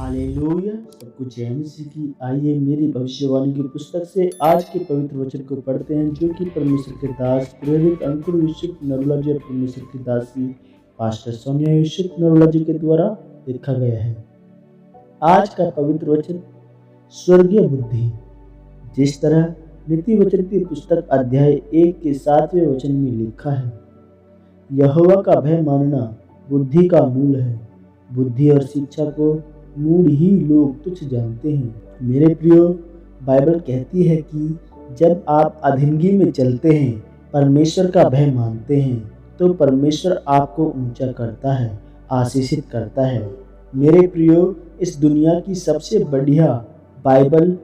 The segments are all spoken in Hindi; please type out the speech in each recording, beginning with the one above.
हालेलुया। सब कुछ जय मसीह की। आइए मेरी भविष्यवाणी की पुस्तक से आज के पवित्र वचन को पढ़ते हैं, जो कि परमेश्वर के दास प्रेरित अंकुर यूसुफ नरूला जी और परमेश्वर की दासी पास्टर सोनिया यूसुफ नरूला जी के द्वारा लिखा गया है। आज का पवित्र वचन स्वर्गीय बुद्धि। जिस तरह नीति वचन की पुस्तक अध्याय 1 के 7वें वचन में लिखा है, यहोवा का भय मानना बुद्धि का मूल है। बुद्धि और शिक्षा को मूल ही लोग तुच्छ जानते हैं। मेरे प्रियो, बाइबल कहती है कि जब आप अधीनगी में चलते हैं, परमेश्वर का भय मानते हैं, तो परमेश्वर आपको ऊंचा करता है, आशीषित करता है। मेरे प्रियो, इस दुनिया की सबसे बढ़िया बाइबल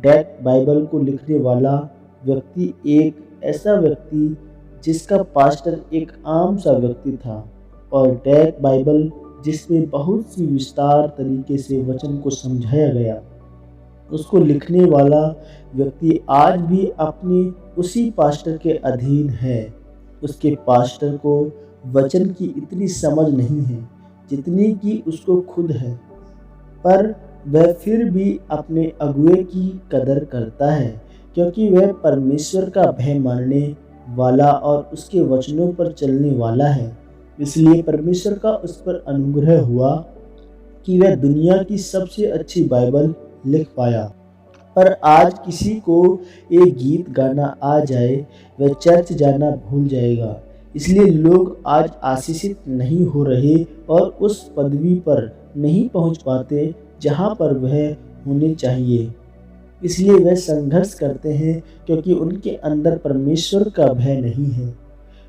डेक बाइबल को लिखने वाला व्यक्ति एक ऐसा व्यक्ति जिसका पास्टर एक आम सा व्यक्ति था, और डेक बाइबल जिसमें बहुत सी विस्तार तरीके से वचन को समझाया गया, उसको लिखने वाला व्यक्ति आज भी अपने उसी पास्टर के अधीन है। उसके पास्टर को वचन की इतनी समझ नहीं है जितनी कि उसको खुद है, पर वह फिर भी अपने अगुए की कदर करता है, क्योंकि वह परमेश्वर का भय मानने वाला और उसके वचनों पर चलने वाला है। इसलिए परमेश्वर का उस पर अनुग्रह हुआ कि वह दुनिया की सबसे अच्छी बाइबल लिख पाया। पर आज किसी को एक गीत गाना आ जाए, वह चर्च जाना भूल जाएगा। इसलिए लोग आज आशीषित नहीं हो रहे और उस पदवी पर नहीं पहुंच पाते जहां पर वह होने चाहिए। इसलिए वह संघर्ष करते हैं, क्योंकि उनके अंदर परमेश्वर का भय नहीं है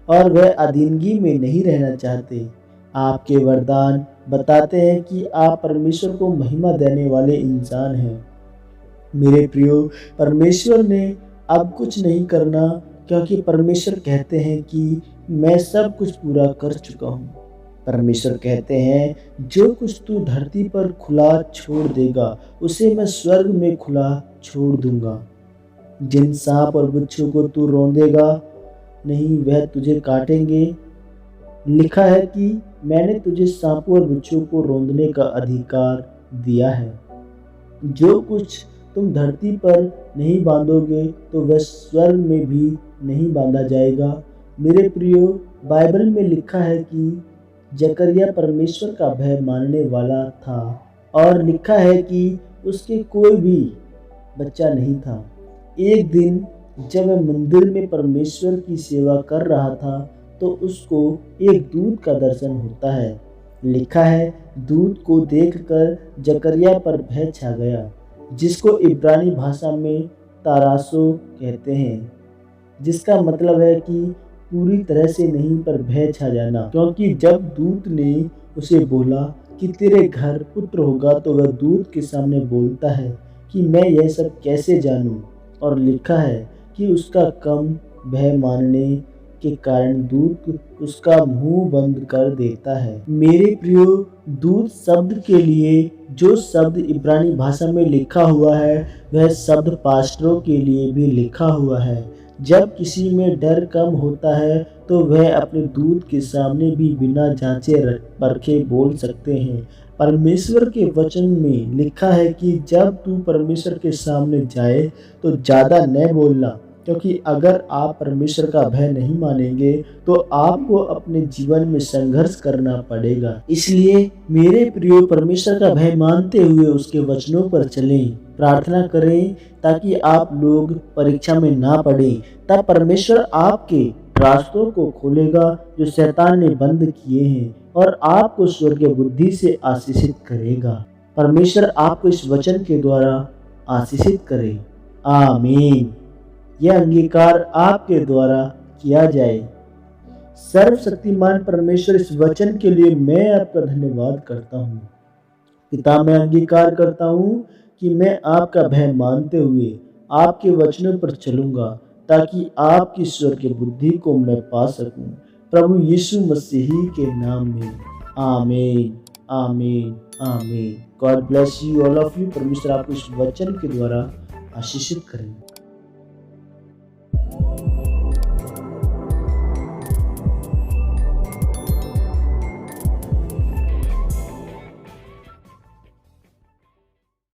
और वह अधीनगी में नहीं रहना चाहते। आपके वरदान बताते हैं कि आप परमेश्वर को महिमा देने वाले इंसान हैं। मेरे प्रियो, परमेश्वर ने अब कुछ नहीं करना, क्योंकि परमेश्वर कहते हैं कि मैं सब कुछ पूरा कर चुका हूँ। परमेश्वर कहते हैं, जो कुछ तू धरती पर खुला छोड़ देगा, उसे मैं स्वर्ग में खुला छोड़ दूंगा। जिन सांप और बिच्छू को तू रौंदेगा नहीं, वह तुझे काटेंगे। लिखा है कि मैंने तुझे सांपों और बिच्छू को रौंदने का अधिकार दिया है। जो कुछ तुम धरती पर नहीं बांधोगे, तो वह स्वर्ग में भी नहीं बांधा जाएगा। मेरे प्रियो, बाइबल में लिखा है कि जकरिया परमेश्वर का भय मानने वाला था, और लिखा है कि उसके कोई भी बच्चा नहीं था। एक दिन जब वह मंदिर में परमेश्वर की सेवा कर रहा था, तो उसको एक दूत का दर्शन होता है। लिखा है, दूत को देखकर जकरिया पर भय छा गया, जिसको इब्रानी भाषा में तारासो कहते हैं, जिसका मतलब है कि पूरी तरह से नहीं, पर भय छा जाना। क्योंकि जब दूत ने उसे बोला कि तेरे घर पुत्र होगा, तो वह दूत के सामने बोलता है कि मैं यह सब कैसे जानूं। और लिखा है कि उसका कम भय मानने के कारण दूत उसका मुंह बंद कर देता है। मेरे प्रियो, दूत शब्द के लिए जो शब्द इब्रानी भाषा में लिखा हुआ है, वह शब्द पास्टरों के लिए भी लिखा हुआ है। जब किसी में डर कम होता है, तो वह अपने दूत के सामने भी बिना जांचे परखे बोल सकते हैं। परमेश्वर के वचन में लिखा है कि जब तू परमेश्वर के सामने जाए तो ज़्यादा न बोलना, क्योंकि अगर आप परमेश्वर का भय नहीं मानेंगे तो आपको अपने जीवन में संघर्ष करना पड़ेगा। इसलिए मेरे प्रियो, परमेश्वर का भय मानते हुए उसके वचनों पर चलें, प्रार्थना करें, ताकि आप लोग परीक्षा में ना पड़ें। तब परमेश्वर आपके रास्तों को खोलेगा जो शैतान ने बंद किए हैं, और आपको स्वर्गीय बुद्धि से आशीषित करेगा। परमेश्वर आपको इस वचन के द्वारा आशीषित करे। आमीन। यह अंगीकार आपके द्वारा किया जाए। सर्वशक्तिमान परमेश्वर, इस वचन के लिए मैं आपका धन्यवाद करता हूँ। पिता, मैं अंगीकार करता हूँ कि मैं आपका भय मानते हुए आपके वचनों पर चलूँगा, ताकि आपकी स्वर्गीय बुद्धि को मैं पा सकूँ। प्रभु यीशु मसीह के नाम में आमीन, आमीन, आमीन। God bless you all of you. परमेश्वर आपको इस वचन के द्वारा आशीषित करें।